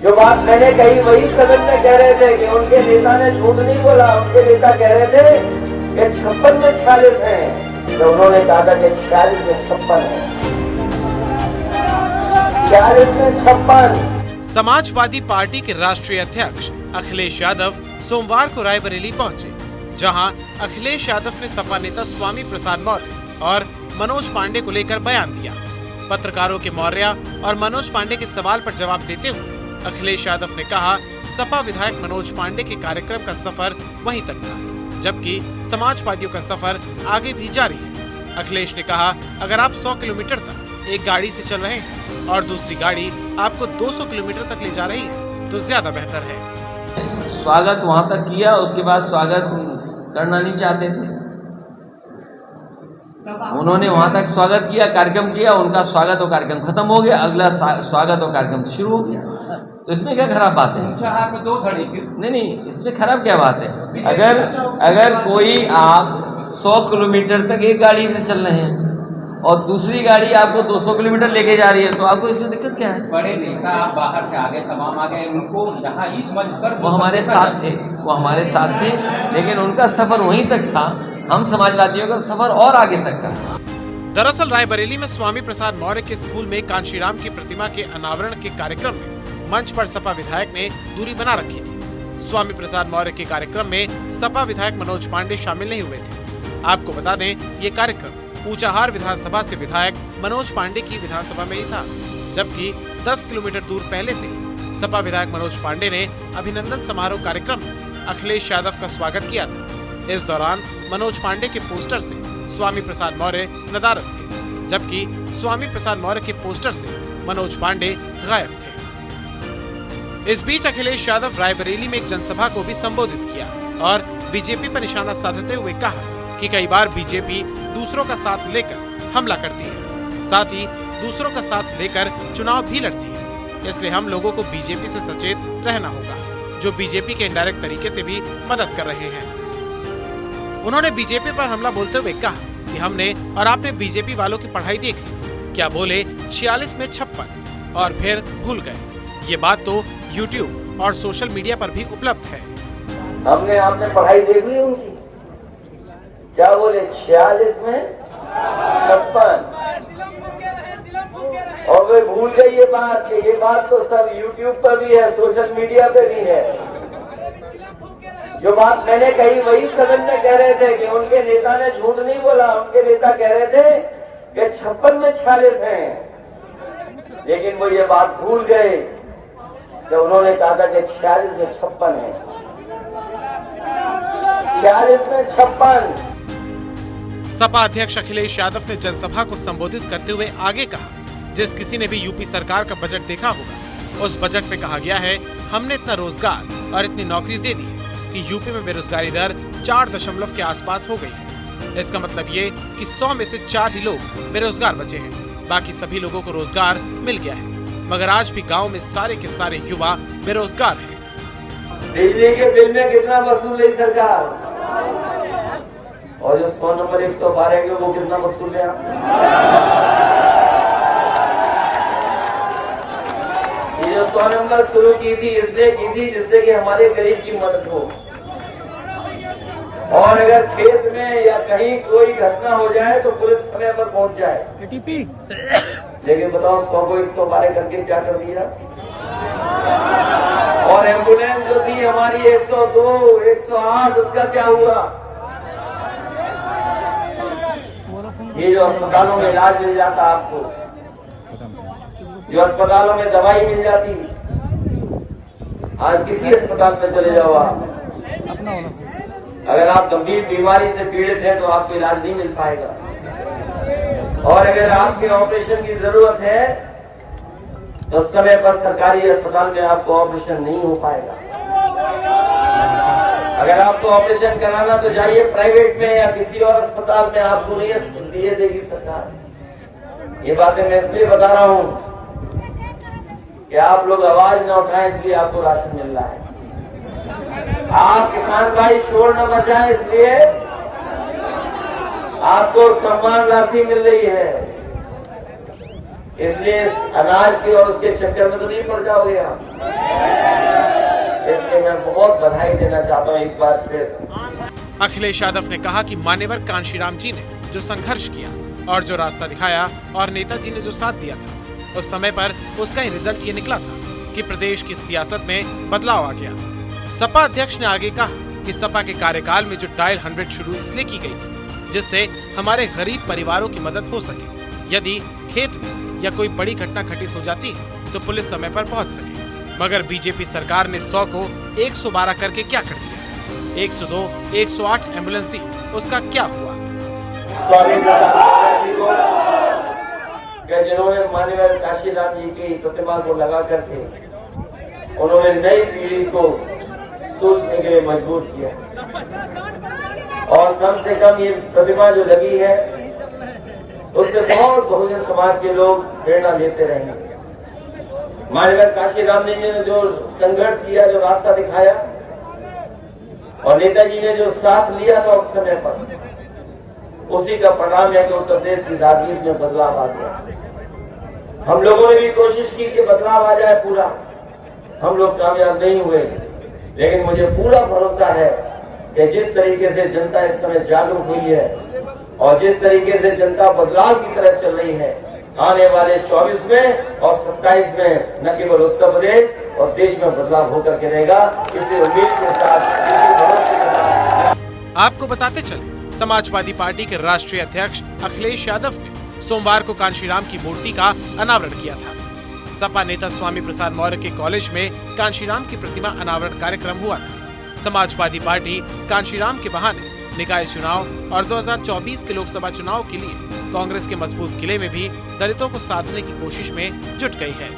जो बात मैंने कही वही सदन में कह रहे थे कि उनके नेता ने झूठ नहीं बोला। उनके नेता कह रहे थे कि 56 में 46 है, तो उन्होंने कहा था कि 46 में 56 है, 46 में 56। समाजवादी पार्टी के राष्ट्रीय अध्यक्ष अखिलेश यादव सोमवार को रायबरेली पहुंचे, जहां अखिलेश यादव ने सपा नेता स्वामी प्रसाद मौर्य और मनोज पांडे को लेकर बयान दिया। पत्रकारों के मौर्य और मनोज पांडे के सवाल पर जवाब देते हुए अखिलेश यादव ने कहा, सपा विधायक मनोज पांडे के कार्यक्रम का सफर वहीं तक था, जबकि समाजवादियों का सफर आगे भी जारी है। अखिलेश ने कहा, अगर आप 100 किलोमीटर तक एक गाड़ी से चल रहे हैं और दूसरी गाड़ी आपको 200 किलोमीटर तक ले जा रही है तो ज्यादा बेहतर है। स्वागत वहां तक किया, उसके बाद स्वागत करना नहीं चाहते थे। उन्होंने वहां तक स्वागत किया, कार्यक्रम किया, उनका स्वागत और कार्यक्रम खत्म हो गया, अगला स्वागत और कार्यक्रम शुरू हो गया। तो इसमें क्या खराब बात है? नहीं, इसमें खराब क्या बात है? अगर कोई आप 100 किलोमीटर तक एक गाड़ी से चल रहे हैं और दूसरी गाड़ी आपको 200 किलोमीटर लेके जा रही है, तो आपको इसमें दिक्कत क्या है? बड़े नेता आप बाहर से आगे तमाम आ गए, उनको यहाँ इस मंच पर वो हमारे साथ थे, लेकिन उनका सफर वहीं तक था, हम समाजवादियों का सफर और आगे तक का। दरअसल रायबरेली में स्वामी प्रसाद मौर्य के स्कूल में कांशीराम की प्रतिमा के अनावरण के कार्यक्रम में मंच पर सपा विधायक ने दूरी बना रखी थी। स्वामी प्रसाद मौर्य के कार्यक्रम में सपा विधायक मनोज पांडे शामिल नहीं हुए थे। आपको बता दें, ये कार्यक्रम ऊंचाहार विधानसभा से विधायक मनोज पांडे की विधानसभा में ही था, जबकि 10 किलोमीटर दूर पहले से ही सपा विधायक मनोज पांडे ने अभिनंदन समारोह कार्यक्रम में अखिलेश यादव का स्वागत किया था। इस दौरान मनोज पांडे के पोस्टर से स्वामी प्रसाद मौर्य नदारद थे, जबकि स्वामी प्रसाद मौर्य के पोस्टर से मनोज पांडे गायब थे। इस बीच अखिलेश यादव रायबरेली में एक जनसभा को भी संबोधित किया और बीजेपी पर निशाना साधते हुए कहा कि कई बार बीजेपी दूसरों का साथ लेकर हमला करती है, साथ ही दूसरों का साथ लेकर चुनाव भी लड़ती है। इसलिए हम लोगों को बीजेपी से सचेत रहना होगा, जो बीजेपी के इनडायरेक्ट तरीके से भी मदद कर रहे हैं। उन्होंने बीजेपी पर हमला बोलते हुए कहा कि हमने और आपने बीजेपी वालों की पढ़ाई देख ली, क्या बोले 46 में 56 और फिर भूल गए। ये बात तो YouTube और सोशल मीडिया पर भी उपलब्ध है। हमने आपने पढ़ाई देख ली उनकी, क्या बोले 46 में 56 और वे भूल गई ये बात कि ये बात तो सब YouTube पर भी है, सोशल मीडिया पे भी है। जो बात मैंने कही वही सदन में कह रहे थे कि उनके नेता ने झूठ नहीं बोला। उनके नेता कह रहे थे कि 56 में 46 है, लेकिन वो ये बात भूल गए जब उन्होंने कहा था कि 46 में 56 है, 46 में 56। सपा अध्यक्ष अखिलेश यादव ने जनसभा को संबोधित करते हुए आगे कहा, जिस किसी ने भी यूपी सरकार का बजट देखा होगा, उस बजट में कहा गया है हमने इतना रोजगार और इतनी नौकरी दे दी है कि यूपी में बेरोजगारी दर 4 के आसपास हो गई है। इसका मतलब ये कि 100 में से 4 ही लोग बेरोजगार बचे हैं, बाकी सभी लोगों को रोजगार मिल गया है। मगर आज भी गांव में सारे के सारे युवा बेरोजगार हैं। बिजली के बिल में कितना वसूल है सरकार, और जो 100 नंबर 112 के वो कितना वसूल है? ये जो 100 नंबर शुरू की थी इसलिए की थी जिससे कि हमारे गरीब की मदद हो, और अगर खेत में या कहीं कोई घटना हो जाए तो पुलिस समय पर पहुंच जाए। लेकिन बताओ 100 को 112 करके क्या कर दिया? और एम्बुलेंस जो थी हमारी 102, 108, उसका क्या हुआ? ये जो अस्पतालों में इलाज मिल जाता आपको, जो अस्पतालों में दवाई मिल जाती, आज किसी अस्पताल में चले जाओ आप, अगर आप गंभीर बीमारी से पीड़ित हैं तो आपको इलाज नहीं मिल पाएगा, और अगर आपके ऑपरेशन की जरूरत है तो समय पर सरकारी अस्पताल में आपको ऑपरेशन नहीं हो पाएगा। अगर आपको ऑपरेशन कराना तो जाइए प्राइवेट में या किसी और अस्पताल में, आपको नहीं दिए देगी सरकार। ये बातें मैं इसलिए बता रहा हूं कि आप लोग आवाज न उठाएं, इसलिए आपको राशन मिल रहा है। आप किसान भाई शोर न मचाएं, इसलिए आपको सम्मान राशि मिल रही है। इसलिए इस अनाज के और उसके चक्कर में तो नहीं पड़ जाओगे आप। इसलिए मैं बहुत बधाई देना चाहता हूँ एक बार फिर। अखिलेश यादव ने कहा कि मान्यवर कांशीराम जी ने जो संघर्ष किया और जो रास्ता दिखाया और नेताजी ने जो साथ दिया था, उस समय पर उसका ही रिजल्ट ये निकला था कि प्रदेश की सियासत में बदलाव आ गया। सपा अध्यक्ष ने आगे कहा कि सपा के कार्यकाल में जो डायल 100 शुरू इसलिए की गई थी जिससे हमारे गरीब परिवारों की मदद हो सके। यदि खेत में या कोई बड़ी घटना घटित हो जाती तो पुलिस समय पर पहुंच सके। मगर बीजेपी सरकार ने 100 को 112 करके क्या कर दिया? 102, 108 एम्बुलेंस दी, उसका क्या हुआ? स्वामी प्रसाद जी को जिन्होंने मान्यवर काशीराम जी की प्रतिमा को लगा करके उन्होंने नई पीढ़ी को सोचने के लिए मजबूर किया, और कम से कम ये प्रतिमा जो लगी है उससे बहुत बहुजन समाज के लोग प्रेरणा लेते रहेंगे। मान्यवर काशीराम जी ने जो संघर्ष किया, जो रास्ता दिखाया, और नेताजी ने जो साथ लिया था उस समय पर, उसी का परिणाम है कि उत्तर प्रदेश की राजनीति में बदलाव आ गया। हम लोगों ने भी कोशिश की कि बदलाव आ जाए पूरा, हम लोग कामयाब नहीं हुए, लेकिन मुझे पूरा भरोसा है कि जिस तरीके से जनता इस समय जागरूक हुई है और जिस तरीके से जनता बदलाव की तरफ चल रही है, आने वाले 24 में और 27 में न केवल उत्तर प्रदेश और देश में बदलाव होकर के रहेगा। इसी उम्मीद के साथ, इसी भरोसे के साथ आपको बताते चले, समाजवादी पार्टी के राष्ट्रीय अध्यक्ष अखिलेश यादव ने सोमवार को कांशीराम की मूर्ति का अनावरण किया था। सपा नेता स्वामी प्रसाद मौर्य के कॉलेज में कांशीराम की प्रतिमा अनावरण कार्यक्रम हुआ था। समाजवादी पार्टी कांशीराम के बहाने निकाय चुनाव और 2024 के लोकसभा चुनाव के लिए कांग्रेस के मजबूत किले में भी दलितों को साधने की कोशिश में जुट गई है।